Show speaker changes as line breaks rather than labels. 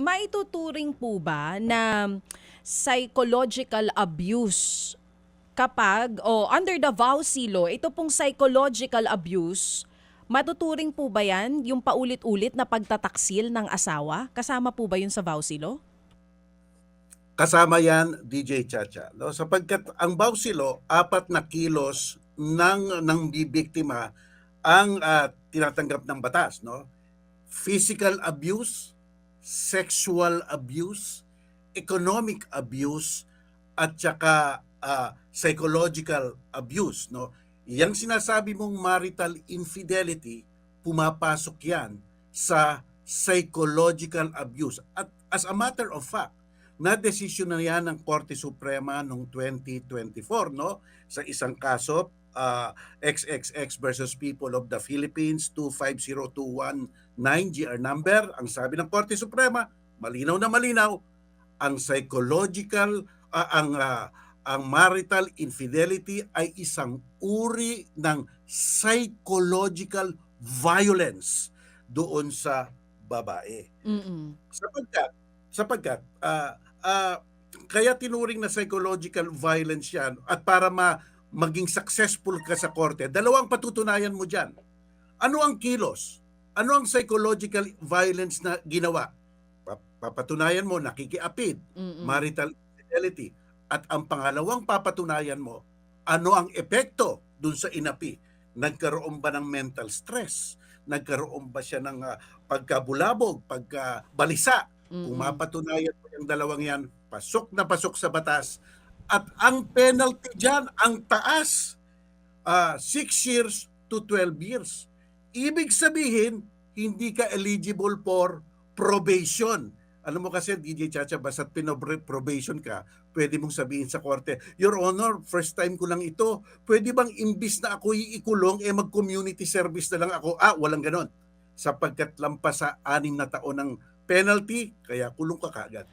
maituturing po ba na psychological abuse kapag o under the VAUSI law, ito pong psychological abuse, matuturing po ba yan yung paulit-ulit na pagtataksil ng asawa? Kasama po ba yun sa VAUSI law?
Kasama yan, DJ Chacha. No? Sapagkat ang Bausilo, 4 na kilos ng bibiktima ang tinatanggap ng batas. No? Physical abuse, sexual abuse, economic abuse, at saka psychological abuse. No? Yang sinasabi mong marital infidelity, pumapasok yan sa psychological abuse. At as a matter of fact, na desisyon na yan ng Korte Suprema noong 2024, no? Sa isang kaso, XXX versus People of the Philippines, 250219 GR number. Ang sabi ng Korte Suprema, malinaw na malinaw, ang psychological, ang marital infidelity ay isang uri ng psychological violence doon sa babae.
Mm-mm.
Sapagkat kaya tinuring na psychological violence yan, at para maging successful ka sa korte, dalawang patutunayan mo dyan. Ano ang kilos? Ano ang psychological violence na ginawa? Papatunayan mo, nakikiapid, marital infidelity. At ang pangalawang papatunayan mo, ano ang epekto dun sa inapi? Nagkaroon ba ng mental stress? Nagkaroon ba siya ng pagkabulabog, pagkabalisa? Kung mapatunayan mo yung dalawang yan, pasok na pasok sa batas. At ang penalty dyan, ang taas, 6 years to 12 years. Ibig sabihin, hindi ka eligible for probation. Alam mo kasi, DJ Chacha, basta't probation ka, pwede mong sabihin sa korte, Your Honor, first time ko lang ito, pwede bang imbis na ako ikulong, mag-community service na lang ako? Walang ganon. Sapagkat lampas sa 6 na taon ng penalty, kaya kulong ka kaagad.